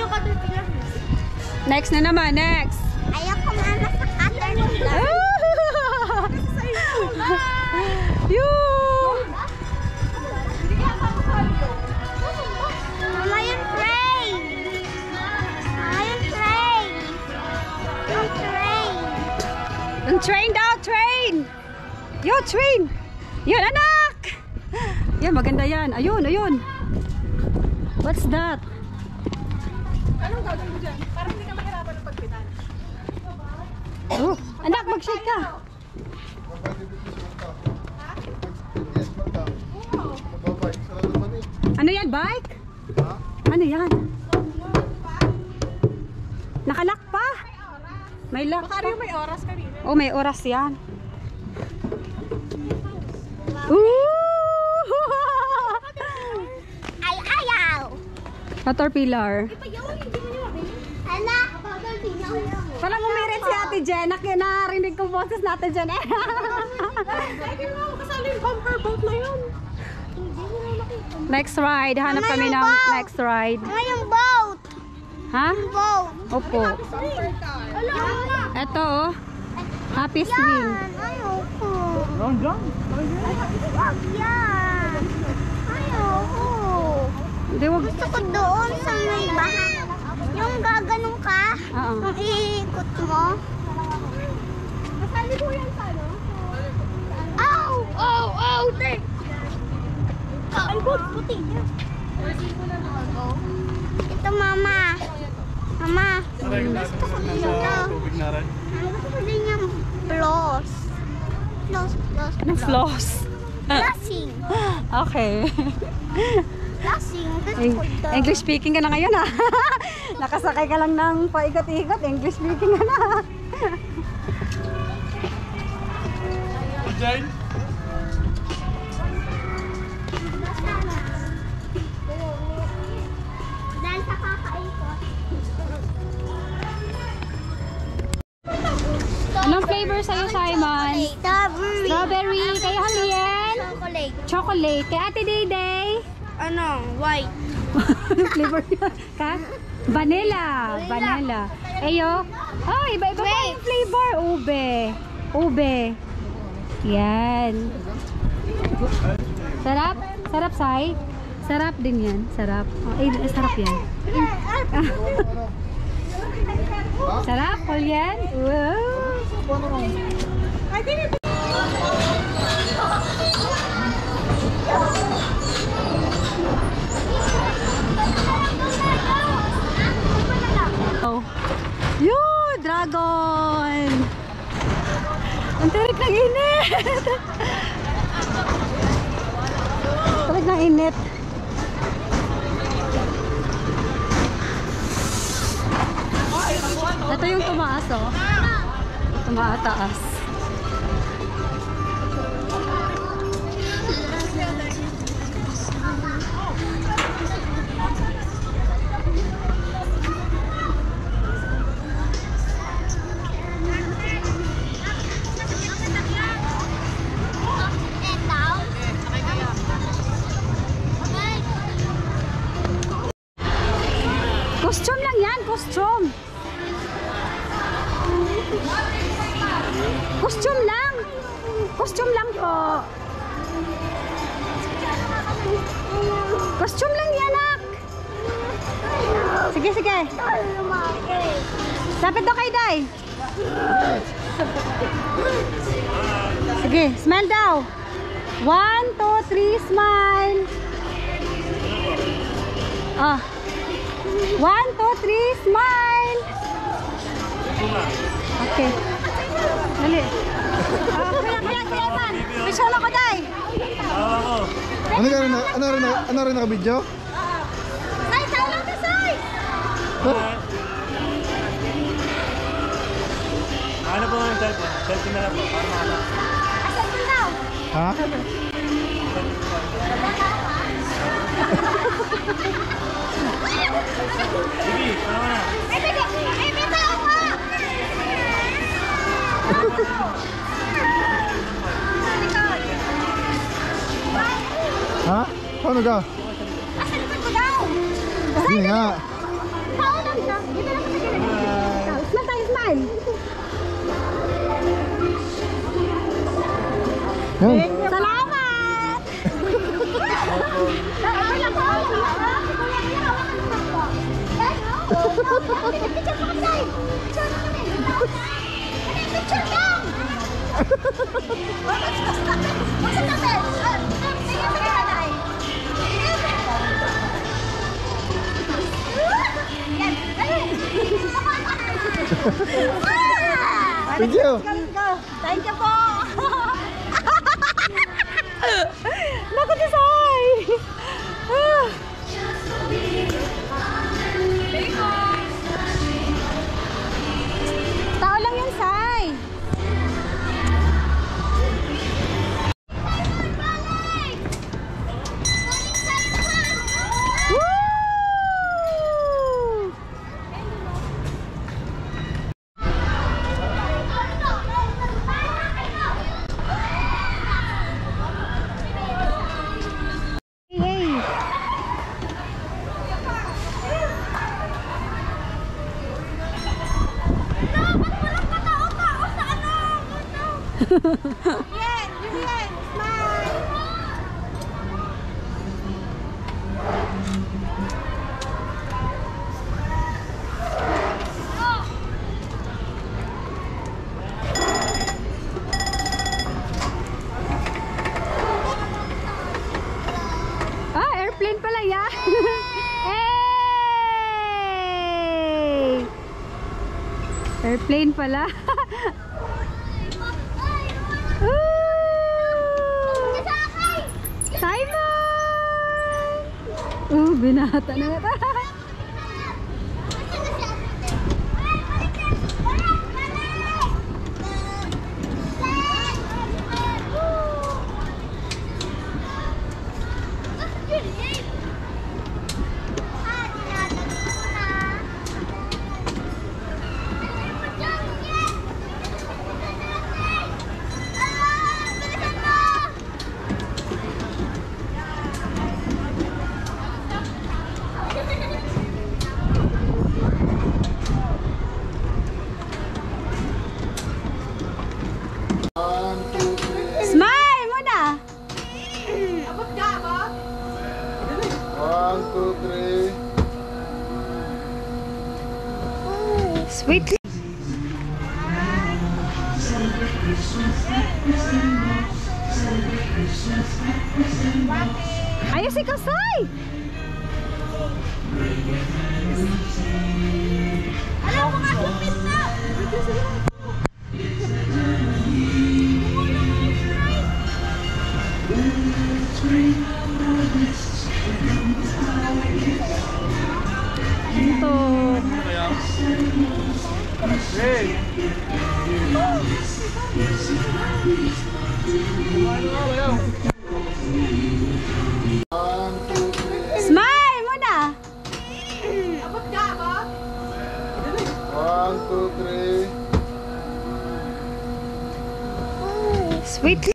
yung caterpillar. Next na naman, next. Ayoko mama sa caterpillar. Mama yung train. Mama yung train. Yung train. Yung train daw, train. Yo, train. Yan, anak. Yan, maganda yan. Ayun, ayun. What's that? Anong gagawin mo dyan? Parang hindi ka mahirapan ng pagpitan. Oh, anak, mag-shake ka. Ano yan, bike? Ano yan? Nakalak pa? May lock Baka pa. rin may oras kanina. Oh, may oras yan. Ooh! Ay, ayaw. Caterpillar. Ala, caterpillar. Pala mumirit si Ate Jen. Narinig ko boses natin Jen. Ay, hindi mo kasali yung bumper boat na yun. Hindi mo na makita. Next ride. Hanap kami ng next ride. Mama yung boat. Ha? Boat. Opo. Bumper car. Ala, mama. Ito oh. Happy Swing. Ayoko. Long jump? Wag yan. Ayoko. Hindi, wag. Gusto ko doon sa may bahay. Yung gaganong ka, Oo. yung iikot mo. Kasali po yan sa ano? Ow! Ow! Ow! Tay! Ay, puti. Ito, mama. Mama. Gusto ko din ito. Tubig na rin. Gusto ko din yung floss. Anong floss? Flossing. Okay. Flossing. Gusto ko ito. English speaking ka na ngayon ah. Nakasakay ka lang ng paigot-igot. English speaking ka na. Jane? Dahil sa kakaikot. Anong flavor sa'yo, Simon? Strawberry. Strawberry. Kay Halien? Chocolate. Chocolate. Kay Ate Dayday? Ano? White. Anong flavor niya? Ka? Vanilla. Vanilla. Eyo? Oh, iba-iba pa yung flavor. Ube. Ube. Yan. Sarap? Sarap, Sai? Sarap din yan. Sarap. Oh, sarap yan. Sarap, Halien? Wow. Oh. Yun! Dragon! Ang tarik ng init! Tarik ng init. Ito yung tumaas oh. Tumataas. Costume lang yan, costume. Costume lang. Costume lang po. Costume lang yan, nak. Sige, sige. Lapit daw kay Day. Sige, smile daw. 1, 2, 3, smile. Ah. 1, 2, 3, smile. Okay. Dali. Kuya man. Visual ako, Day. Ano rin naka-video? Say, say lang to say. Ano po yung cellphone? Cellphone na lang po. Para makala. Asan mo daw? Ha? Sige, tama na. Ay, bitaw ako. Ha? Paano ka? Asan mo daw? Sige nga. Paano smile. Yan. Salamat! Thank you. Thank you po! Naku, Tisay! Ah. Tao lang yan, Sai. Woo! Hey! Julian! Julian! Smile! Ah, airplane pala yan. Hey! Airplane pala. Ooh! Simon! Binata na nga. Smile muna! 1, 2, 3. Sweet. Ayos ikaw, Sai! Alam mo nga, lupit na! Ito. Hey! Smile muna! 1, 2, 3. Sweet.